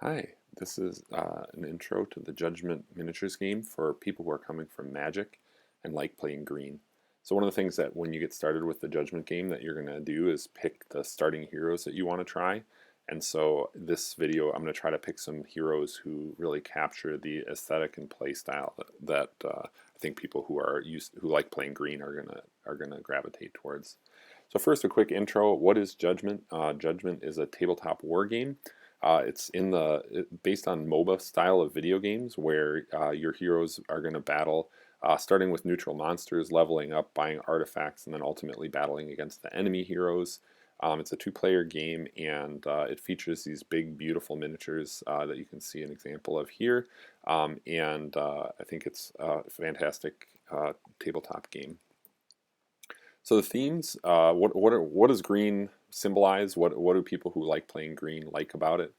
Hi, this is an intro to the Judgment Miniatures game for people who are coming from Magic and like playing green. So one of the things that when you get started with the Judgment game that you're going to do is pick the starting heroes that you want to try. And so this video, I'm going to try to pick some heroes who really capture the aesthetic and play style that I think people who like playing green are gonna gravitate towards. So first, a quick intro. What is Judgment? Judgment is a tabletop war game. It's based on MOBA style of video games where your heroes are going to battle, starting with neutral monsters, leveling up, buying artifacts, and then ultimately battling against the enemy heroes. It's a two-player game, and it features these big, beautiful miniatures that you can see an example of here. And I think it's a fantastic tabletop game. So the themes, what does green symbolize? What do people who like playing green like about it?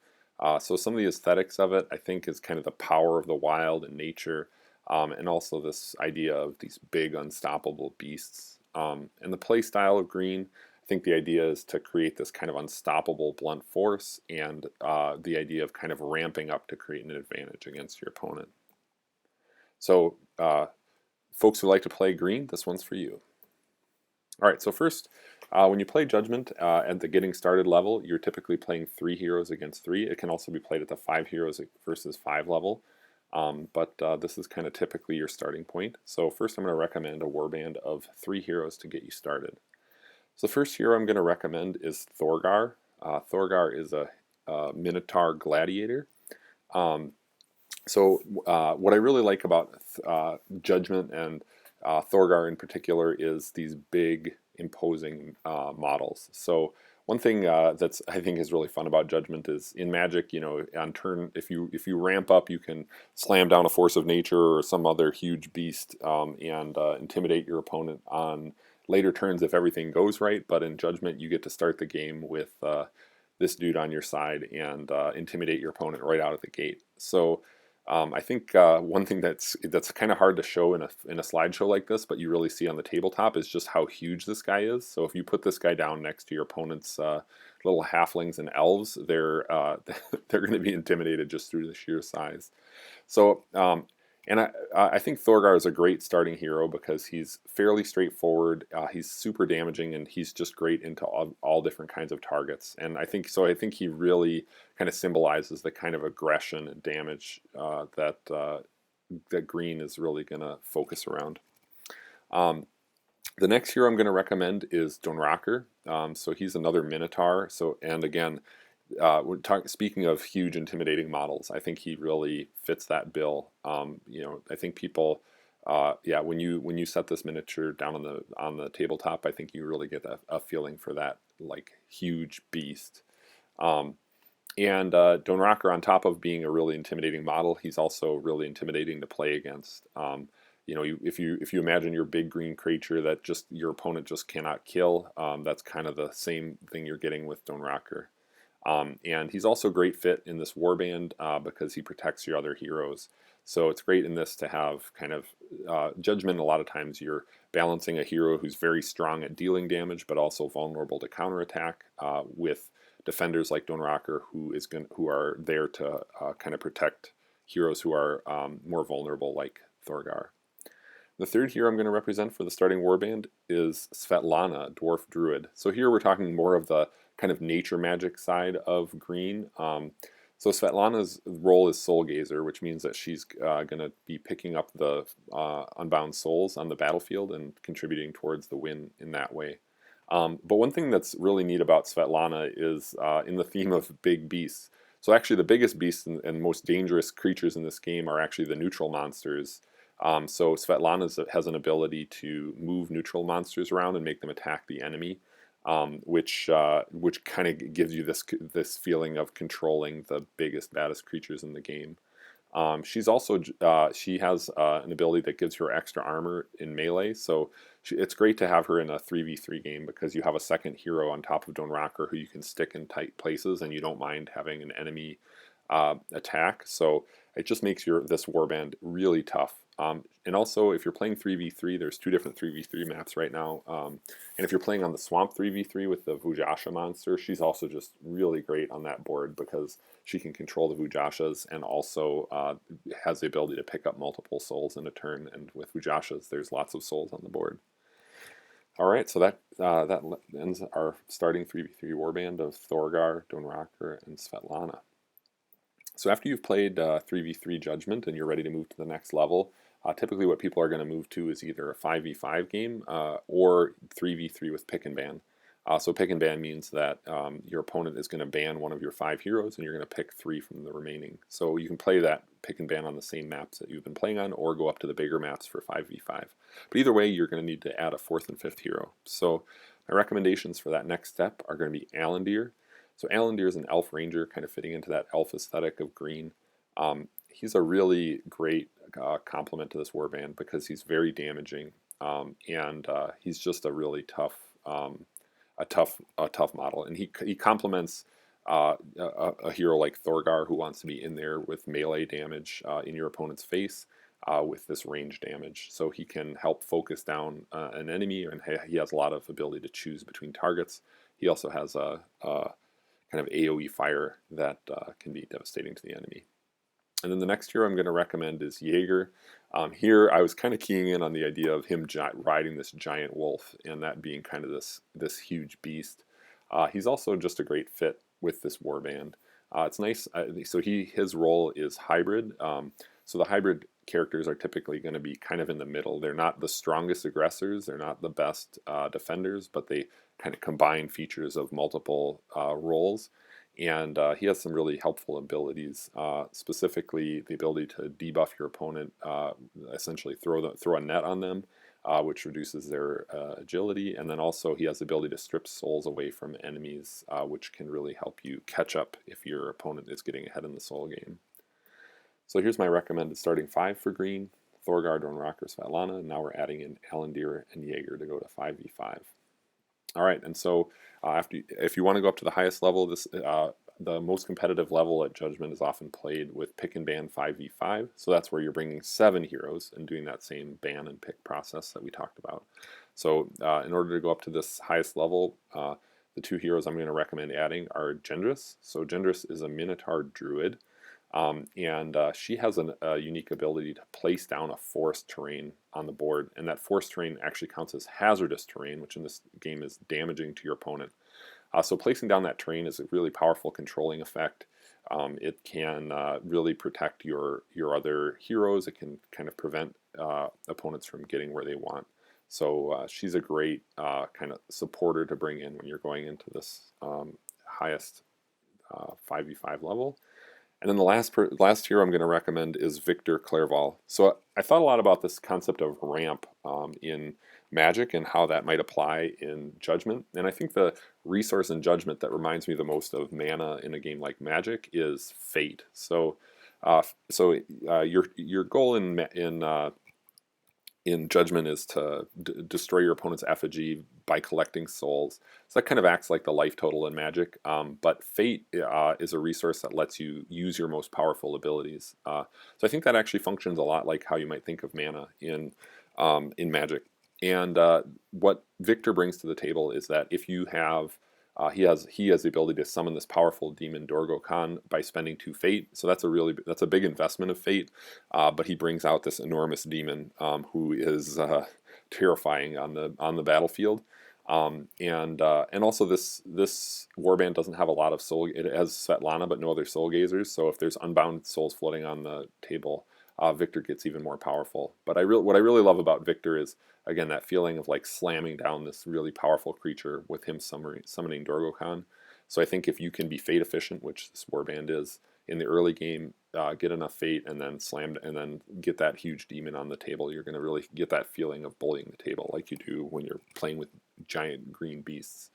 So some of the aesthetics of it, I think, is kind of the power of the wild and nature, and also this idea of these big unstoppable beasts. And the play style of green, I think the idea is to create this kind of unstoppable blunt force, and the idea of kind of ramping up to create an advantage against your opponent. So folks who like to play green, this one's for you. All right, so first, when you play Judgment at the getting started level, you're typically playing 3 heroes against 3. It can also be played at the 5 heroes versus 5 level, but this is kind of typically your starting point. So first I'm going to recommend a warband of 3 heroes to get you started. So the first hero I'm going to recommend is Thorgar. Thorgar is a Minotaur gladiator. Um, what I really like about Judgment and Thorgar in particular is these big, imposing models. So one thing that's I think is really fun about Judgment is in Magic, you know, on turn if you ramp up, you can slam down a force of nature or some other huge beast and intimidate your opponent on later turns if everything goes right. But in Judgment, you get to start the game with this dude on your side and intimidate your opponent right out of the gate. So I think one thing that's kind of hard to show in a slideshow like this, but you really see on the tabletop is just how huge this guy is. So if you put this guy down next to your opponent's little halflings and elves, they're they're going to be intimidated just through the sheer size. So and I think Thorgar is a great starting hero because he's fairly straightforward. He's super damaging, and he's just great into all different kinds of targets. And I think so. I think he really kind of symbolizes the kind of aggression and damage that green is really going to focus around. Um, the next hero I'm going to recommend is Donraker. So he's another Minotaur. So and again, speaking of huge, intimidating models, I think he really fits that bill. You know, I think people, yeah, when you set this miniature down on the tabletop, I think you really get a feeling for that like huge beast. Um, and Donraker, on top of being a really intimidating model, he's also really intimidating to play against. You know, if you imagine your big green creature that just your opponent just cannot kill, that's kind of the same thing you're getting with Donraker. And he's also a great fit in this warband because he protects your other heroes. So it's great in this to have kind of Judgment. A lot of times you're balancing a hero who's very strong at dealing damage, but also vulnerable to counterattack with defenders like Donraker, who are there to kind of protect heroes who are more vulnerable, like Thorgar. The third hero I'm going to represent for the starting warband is Svetlana, Dwarf Druid. So here we're talking more of the kind of nature magic side of green. So Svetlana's role is Soul Gazer, which means that she's going to be picking up the unbound souls on the battlefield and contributing towards the win in that way. But one thing that's really neat about Svetlana is in the theme of big beasts. So actually the biggest beasts and most dangerous creatures in this game are actually the neutral monsters. So Svetlana has an ability to move neutral monsters around and make them attack the enemy, which kind of gives you this feeling of controlling the biggest, baddest creatures in the game. She has an ability that gives her extra armor in melee, so it's great to have her in a 3v3 game because you have a second hero on top of Donraker who you can stick in tight places and you don't mind having an enemy attack. So it just makes this warband really tough. And also, if you're playing 3v3, there's 2 different 3v3 maps right now. And if you're playing on the Swamp 3v3 with the Vujasha monster, she's also just really great on that board because she can control the Vujashas and also has the ability to pick up multiple souls in a turn. And with Vujashas, there's lots of souls on the board. All right, so that ends our starting 3v3 warband of Thorgar, Donrakr, and Svetlana. So after you've played 3v3 Judgment and you're ready to move to the next level, typically what people are going to move to is either a 5v5 game or 3v3 with pick and ban. So pick and ban means that your opponent is going to ban one of your 5 heroes and you're going to pick 3 from the remaining. So you can play that pick and ban on the same maps that you've been playing on or go up to the bigger maps for 5v5. But either way, you're going to need to add a 4th and 5th hero. So my recommendations for that next step are going to be Alandir. So Alandir is an elf ranger, kind of fitting into that elf aesthetic of green. He's a really great complement to this warband because he's very damaging, and he's just a really tough, a tough model. And he complements a hero like Thorgar, who wants to be in there with melee damage in your opponent's face with this range damage. So he can help focus down an enemy, and he has a lot of ability to choose between targets. He also has a kind of AoE fire that can be devastating to the enemy. And then the next hero I'm going to recommend is Jager. Here I was kind of keying in on the idea of him riding this giant wolf and that being kind of this huge beast. He's also just a great fit with this warband. It's nice. So his role is hybrid. So the hybrid characters are typically going to be kind of in the middle. They're not the strongest aggressors. They're not the best defenders, but they kind of combine features of multiple roles. And he has some really helpful abilities, specifically the ability to debuff your opponent, essentially throw a net on them, which reduces their agility. And then also he has the ability to strip souls away from enemies, which can really help you catch up if your opponent is getting ahead in the soul game. So here's my recommended starting 5 for green: Thorgar, Donrakr, Svetlana. And now we're adding in Alandir and Jager to go to 5v5. All right, and so if you want to go up to the highest level, the most competitive level at Judgment is often played with pick and ban 5v5. So that's where you're bringing 7 heroes and doing that same ban and pick process that we talked about. So in order to go up to this highest level, the 2 heroes I'm going to recommend adding are Gendris. So Gendris is a Minotaur druid. And she has a unique ability to place down a forest terrain on the board, and that forest terrain actually counts as hazardous terrain, which in this game is damaging to your opponent. So placing down that terrain is a really powerful controlling effect. It can really protect your other heroes. It can kind of prevent opponents from getting where they want. So she's a great kind of supporter to bring in when you're going into this highest 5v5 level. And then the last hero I'm going to recommend is Viktor Clerval. So I thought a lot about this concept of ramp in Magic and how that might apply in Judgment. And I think the resource in Judgment that reminds me the most of mana in a game like Magic is Fate. So your goal in Judgment is to destroy your opponent's effigy by collecting souls. So that kind of acts like the life total in Magic. But Fate is a resource that lets you use your most powerful abilities. So I think that actually functions a lot like how you might think of mana in Magic. And what Viktor brings to the table is that if you have he has the ability to summon this powerful demon Dorgo Khan by spending 2 Fate. So that's a big investment of Fate. But he brings out this enormous demon who is terrifying on the battlefield. And also this warband doesn't have a lot of soul. It has Svetlana, but no other soul gazers. So if there's unbound souls floating on the table, Viktor gets even more powerful. But what I really love about Viktor is, again, that feeling of like slamming down this really powerful creature with him summoning Dorgo Khan. So I think if you can be Fate efficient, which this warband is, in the early game, get enough Fate and then get that huge demon on the table, you're going to really get that feeling of bullying the table like you do when you're playing with giant green beasts.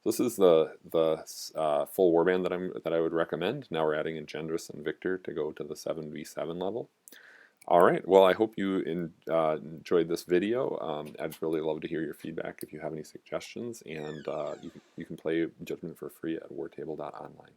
This is the full warband that I would recommend. Now we're adding in Gendris and Viktor to go to the 7v7 level. All right, well, I hope you enjoyed this video. I'd really love to hear your feedback if you have any suggestions, and you can play Judgment for free at wartable.online.